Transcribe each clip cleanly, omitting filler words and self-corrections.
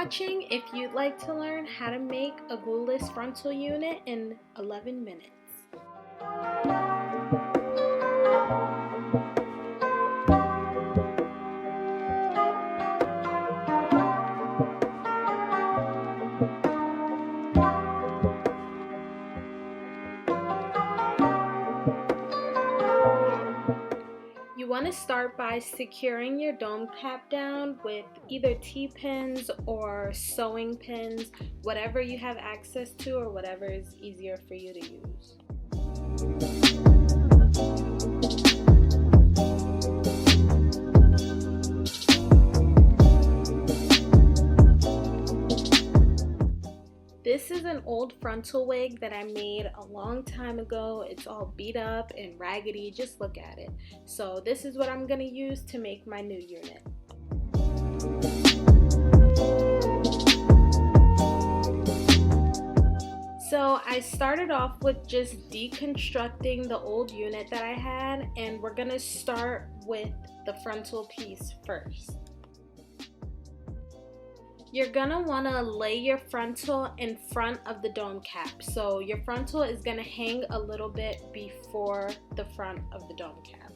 watching. If you'd like to learn how to make a glueless frontal unit in 11 minutes. You want to start by securing your dome cap down with either T-pins or sewing pins, whatever you have access to or whatever is easier for you to use. This is an old frontal wig that I made a long time ago. It's all beat up and raggedy, just look at it. So this is what I'm going to use to make my new unit. So I started off with just deconstructing the old unit that I had, and we're going to start with the frontal piece first. You're gonna wanna lay your frontal in front of the dome cap. So your frontal is gonna hang a little bit before the front of the dome cap.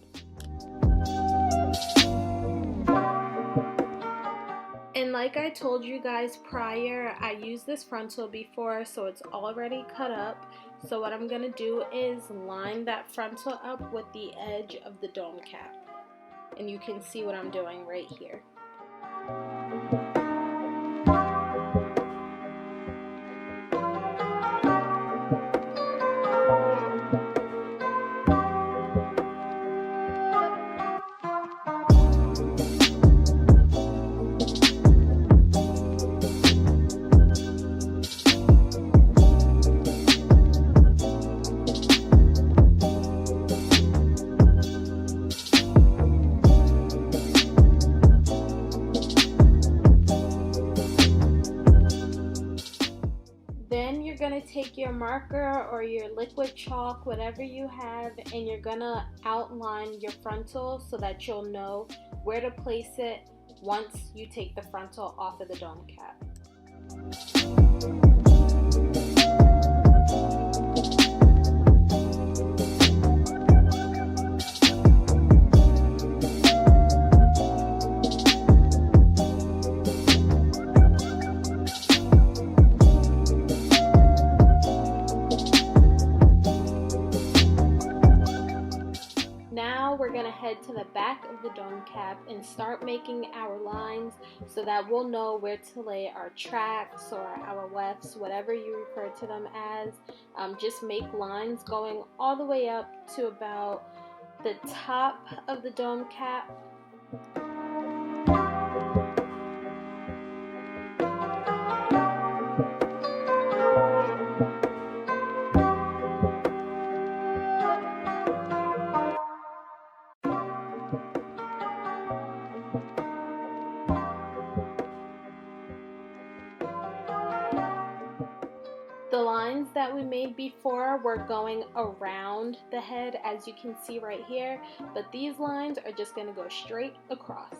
And like I told you guys prior, I used this frontal before, so it's already cut up. So what I'm gonna do is line that frontal up with the edge of the dome cap. And you can see what I'm doing right here. Take your marker or your liquid chalk, whatever you have, and you're gonna outline your frontal so that you'll know where to place it once you take the frontal off of the dome cap. We're going to head to the back of the dome cap and start making our lines so that we'll know where to lay our tracks or our wefts, whatever you refer to them as. Just make lines going all the way up to about the top of the dome cap. The lines that we made before were going around the head, as you can see right here, but these lines are just going to go straight across.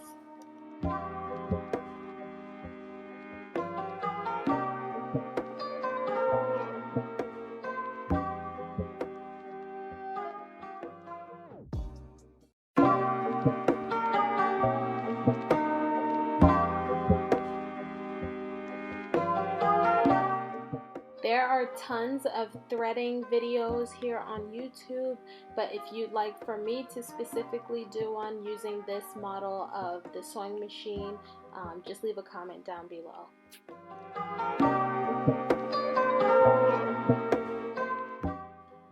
There are tons of threading videos here on YouTube, but if you'd like for me to specifically do one using this model of the sewing machine, just leave a comment down below.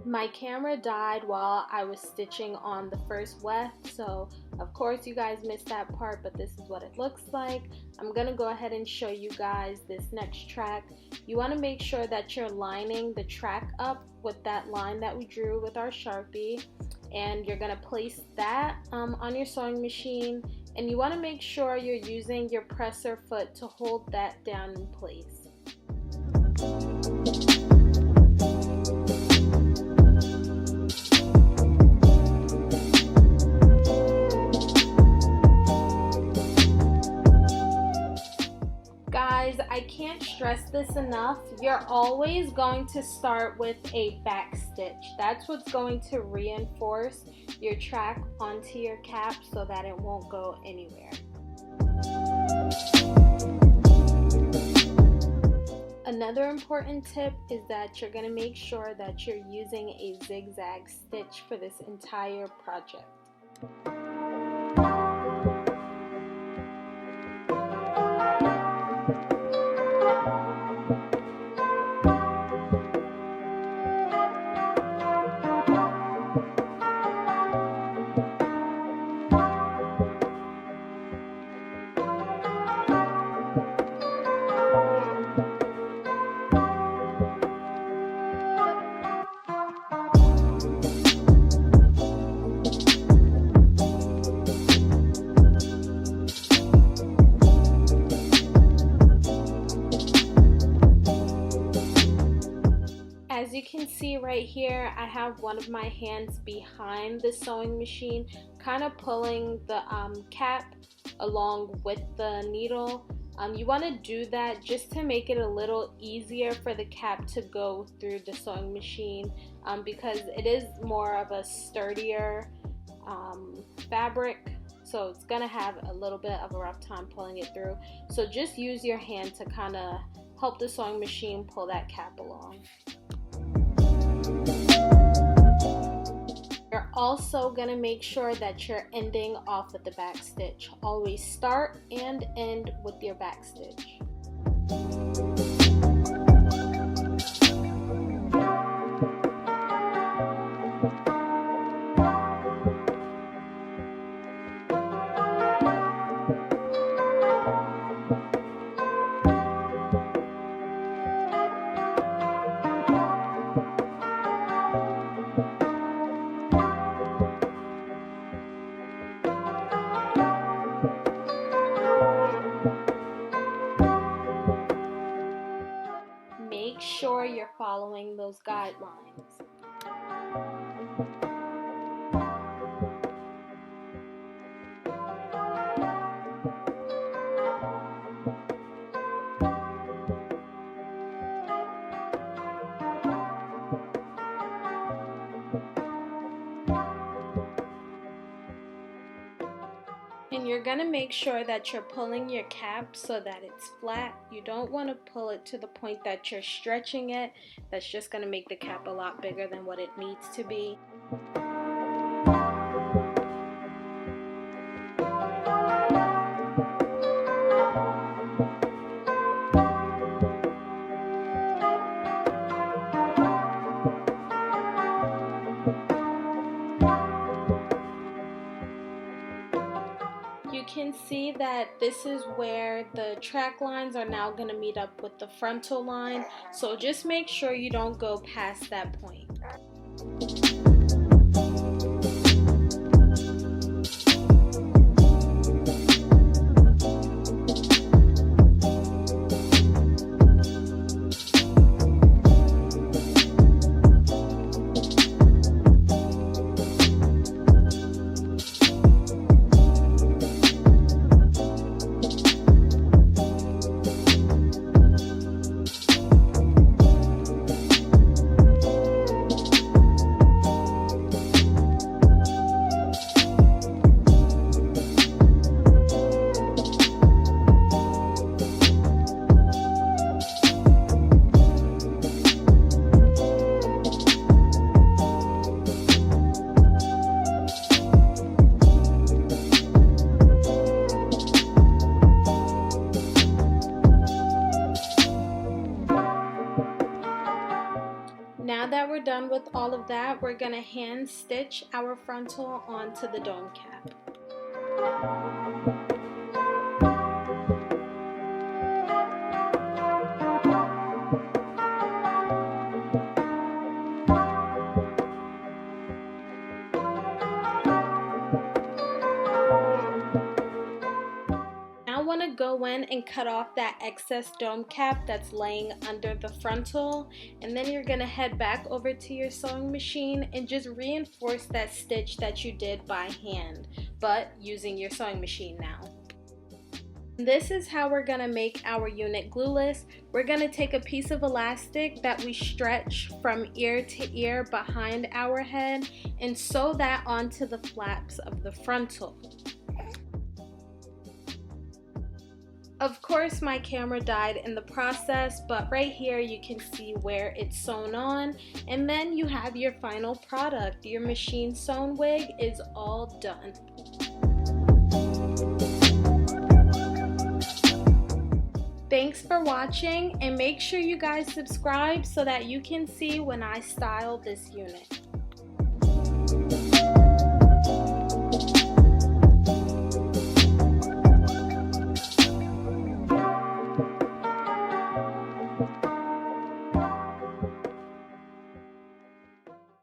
My camera died while I was stitching on the first weft, so of course you guys missed that part, but this is what it looks like. I'm gonna go ahead and show you guys this next track. You want to make sure that you're lining the track up with that line that we drew with our Sharpie, and you're gonna place that on your sewing machine, and you want to make sure you're using your presser foot to hold that down in place. I this enough. You're always going to start with a back stitch. That's what's going to reinforce your track onto your cap so that it won't go anywhere. Another important tip is that you're going to make sure that you're using a zigzag stitch for this entire project. As you can see right here, I have one of my hands behind the sewing machine, kind of pulling the cap along with the needle. You want to do that just to make it a little easier for the cap to go through the sewing machine, because it is more of a sturdier fabric, so it's gonna have a little bit of a rough time pulling it through. So just use your hand to kind of help the sewing machine pull that cap along. You're also going to make sure that you're ending off with the back stitch. Always start and end with your back stitch. Make sure you're following those guidelines. And you're going to make sure that you're pulling your cap so that it's flat. You don't want to pull it to the point that you're stretching it. That's just going to make the cap a lot bigger than what it needs to be. You can see that this is where the track lines are now going to meet up with the frontal line, so just make sure you don't go past that point. Now that we're done with all of that, we're going to hand stitch our frontal onto the dome cap. I want to go in and cut off that excess dome cap that's laying under the frontal, and then you're going to head back over to your sewing machine and just reinforce that stitch that you did by hand, but using your sewing machine now. This is how we're gonna make our unit glueless. We're gonna take a piece of elastic that we stretch from ear to ear behind our head and sew that onto the flaps of the frontal. Of course, my camera died in the process, but right here you can see where it's sewn on, and then you have your final product. Your machine sewn wig is all done. Thanks for watching, and make sure you guys subscribe so that you can see when I style this unit.